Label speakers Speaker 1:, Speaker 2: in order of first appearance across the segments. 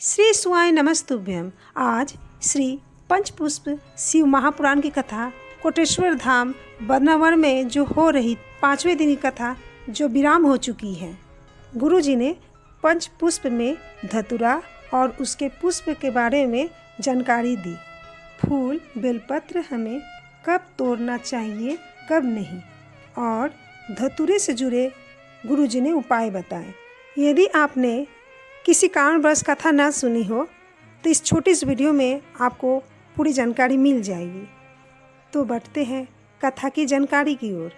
Speaker 1: श्री शिवाय नमस्तुभ्यम। आज श्री पंचपुष्प शिव महापुराण की कथा कोटेश्वर धाम बदनावर में जो हो रही 5वें दिन की कथा जो विराम हो चुकी है। गुरु जी ने पंचपुष्प में धतूरा और उसके पुष्प के बारे में जानकारी दी। फूल बेलपत्र हमें कब तोड़ना चाहिए कब नहीं, और धतूरे से जुड़े गुरु जी ने उपाय बताए। यदि आपने किसी कारणवश कथा ना सुनी हो तो इस छोटी सी वीडियो में आपको पूरी जानकारी मिल जाएगी। तो बढ़ते हैं कथा की जानकारी की ओर।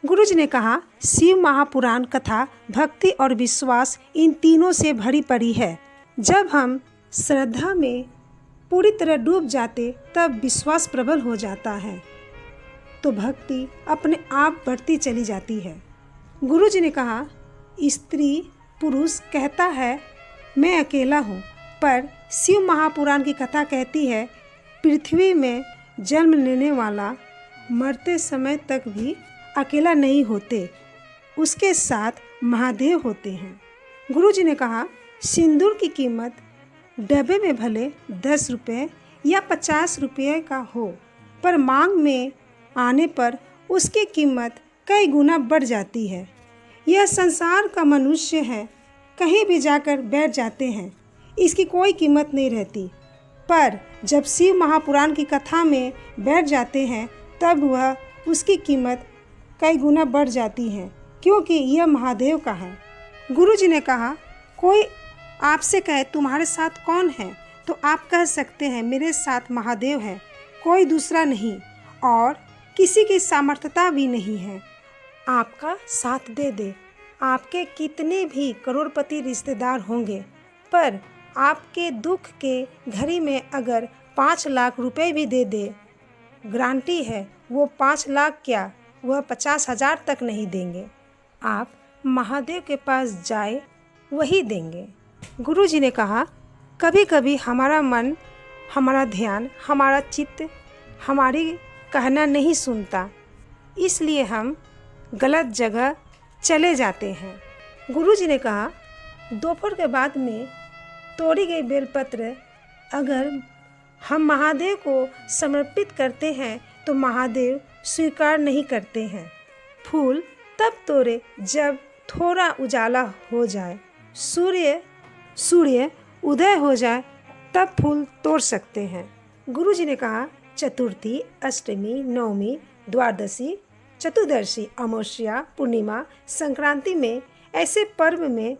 Speaker 1: गुरु जी ने कहा, शिव महापुराण कथा भक्ति और विश्वास इन तीनों से भरी पड़ी है। जब हम श्रद्धा में पूरी तरह डूब जाते तब विश्वास प्रबल हो जाता है तो भक्ति अपने आप बढ़ती चली जाती है। गुरु जी ने कहा, स्त्री पुरुष कहता है मैं अकेला हूँ, पर शिव महापुराण की कथा कहती है पृथ्वी में जन्म लेने वाला मरते समय तक भी अकेला नहीं होते, उसके साथ महादेव होते हैं। गुरु जी ने कहा, सिंदूर की कीमत डब्बे में भले 10 रुपये या 50 रुपये का हो, पर मांग में आने पर उसकी कीमत कई गुना बढ़ जाती है। यह संसार का मनुष्य है, कहीं भी जाकर बैठ जाते हैं, इसकी कोई कीमत नहीं रहती, पर जब शिव महापुराण की कथा में बैठ जाते हैं तब वह उसकी कीमत कई गुना बढ़ जाती है, क्योंकि यह महादेव का है। गुरु जी ने कहा, कोई आपसे कहे तुम्हारे साथ कौन है, तो आप कह सकते हैं मेरे साथ महादेव है, कोई दूसरा नहीं और किसी की सामर्थ्यता भी नहीं है। आपका साथ दे दे। आपके कितने भी करोड़पति रिश्तेदार होंगे, पर आपके दुख के घड़ी में अगर 5 लाख रुपए भी दे दे, गारंटी है वो 5 लाख क्या, वह 50,000 तक नहीं देंगे। आप महादेव के पास जाए वही देंगे। गुरु जी ने कहा, कभी कभी हमारा मन, हमारा ध्यान, हमारा चित्त हमारी कहना नहीं सुनता, इसलिए हम गलत जगह चले जाते हैं। गुरु जी ने कहा, दोपहर के बाद में तोड़ी गई बेलपत्र अगर हम महादेव को समर्पित करते हैं तो महादेव स्वीकार नहीं करते हैं। फूल तब तोड़े जब थोड़ा उजाला हो जाए, सूर्य उदय हो जाए तब फूल तोड़ सकते हैं। गुरु जी ने कहा, चतुर्थी, अष्टमी, नवमी, द्वादशी, चतुर्दशी, अमावस्या, पूर्णिमा, संक्रांति में ऐसे पर्व में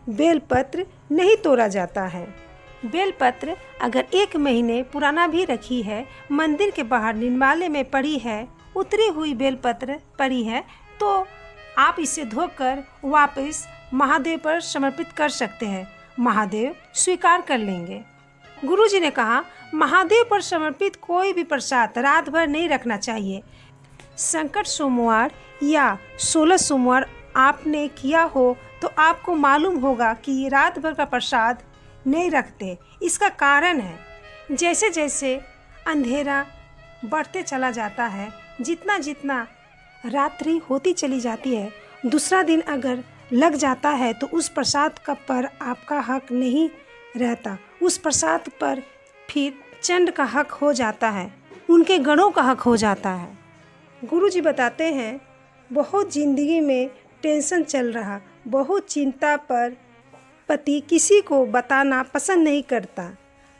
Speaker 1: बेलपत्र नहीं तोड़ा जाता है। बेलपत्र अगर 1 महीने पुराना भी रखी है, मंदिर के बाहर निर्माल्य में पड़ी है, उतरी हुई बेलपत्र पड़ी है, तो आप इसे धोकर वापस महादेव पर समर्पित कर सकते हैं, महादेव स्वीकार कर लेंगे। गुरु जी ने कहा, महादेव पर समर्पित कोई भी प्रसाद रात भर नहीं रखना चाहिए। संकट सोमवार या 16 सोमवार आपने किया हो तो आपको मालूम होगा कि रात भर का प्रसाद नहीं रखते। इसका कारण है, जैसे जैसे अंधेरा बढ़ते चला जाता है, जितना जितना रात्रि होती चली जाती है, दूसरा दिन अगर लग जाता है तो उस प्रसाद का पर आपका हक नहीं रहता, उस प्रसाद पर फिर चंड का हक हो जाता है, उनके गणों का हक हो जाता है। गुरु जी बताते हैं, बहुत ज़िंदगी में टेंशन चल रहा, बहुत चिंता पर पति किसी को बताना पसंद नहीं करता,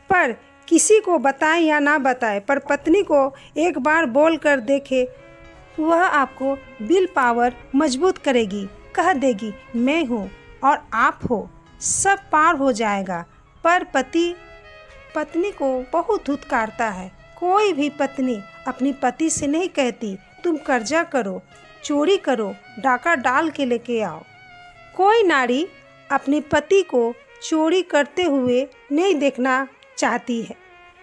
Speaker 1: पर किसी को बताए या ना बताए, पर पत्नी को एक बार बोल कर देखे, वह आपको विल पावर मजबूत करेगी, कह देगी मैं हूँ और आप हो, सब पार हो जाएगा। पर पति पत्नी को बहुत धुतकारता है। कोई भी पत्नी अपनी पति से नहीं कहती तुम कर्जा करो, चोरी करो, डाका डाल के लेके आओ। कोई नारी अपने पति को चोरी करते हुए नहीं देखना चाहती है।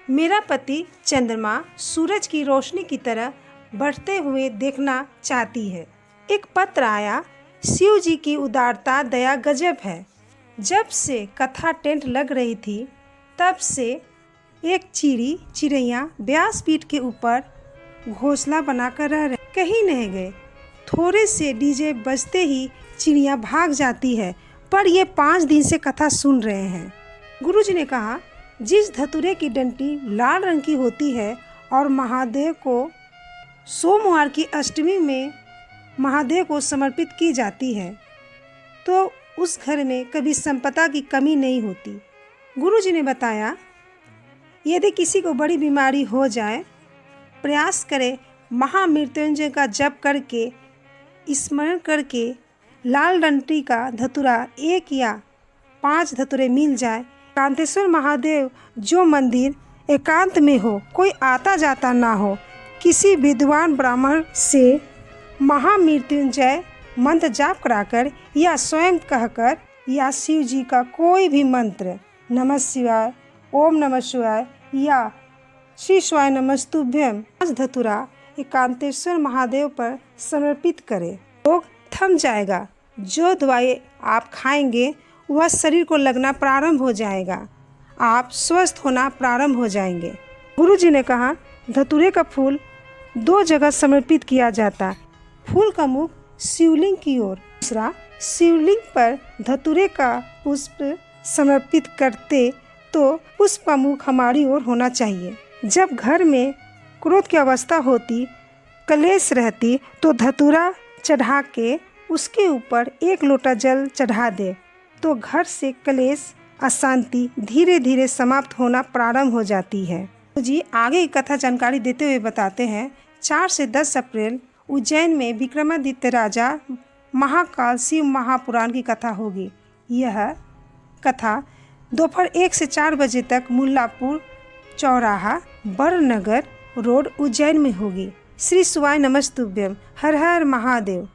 Speaker 1: मेरा पति चंद्रमा सूरज की रोशनी की तरह बढ़ते हुए देखना चाहती है। एक पत्र आया, शिव जी की उदारता दया गजब है। जब से कथा टेंट लग रही थी तब से एक चिड़ैया व्यासपीठ के ऊपर घोंसला बनाकर रह रहे, कहीं नहीं गए। थोड़े से डीजे बजते ही चिड़िया भाग जाती है, पर ये 5 दिन से कथा सुन रहे हैं। गुरुजी ने कहा, जिस धतूरे की डंटी लाल रंग की होती है और महादेव को सोमवार की अष्टमी में महादेव को समर्पित की जाती है, तो उस घर में कभी संपदा की कमी नहीं होती। गुरुजी ने बताया, यदि किसी को बड़ी बीमारी हो जाए, प्रयास करें महामृत्युंजय का जप करके, स्मरण करके लाल डंटी का धतूरा 1 या 5 धतूरे मिल जाए। एकांतेश्वर महादेव जो मंदिर एकांत में हो, कोई आता जाता ना हो, किसी विद्वान ब्राह्मण से महामृत्युंजय मंत्र जाप कराकर या स्वयं कहकर या शिव जी का कोई भी मंत्र, नमः शिवाय, ओम नमः शिवाय या श्री शिवाय नमस्तुभ्यम, 5 धतूरा एकांतेश्वर महादेव पर समर्पित करें, रोग थम जाएगा। जो दवाई आप खाएंगे वह शरीर को लगना प्रारंभ हो जाएगा, आप स्वस्थ होना प्रारंभ हो जाएंगे। गुरुजी ने कहा, धतूरे का फूल 2 जगह समर्पित किया जाता। फूल का मुख शिवलिंग की ओर, दूसरा शिवलिंग पर धतूरे का पुष्प समर्पित करते तो पुष्प का मुख हमारी ओर होना चाहिए। जब घर में क्रोध की अवस्था होती, कलेश रहती, तो धतूरा चढ़ा के उसके ऊपर 1 लोटा जल चढ़ा दे तो घर से कलेश, अशांति धीरे धीरे समाप्त होना प्रारंभ हो जाती है। तो जी आगे की कथा जानकारी देते हुए बताते हैं, 4 से 10 अप्रैल उज्जैन में विक्रमादित्य राजा महाकाल शिव महापुराण की कथा होगी। यह कथा दोपहर 1 से 4 बजे तक मुल्लापुर चौराहा, बड़नगर रोड, उज्जैन में होगी। श्री शिवाय नमस्तुभ्यम। हर हर महादेव।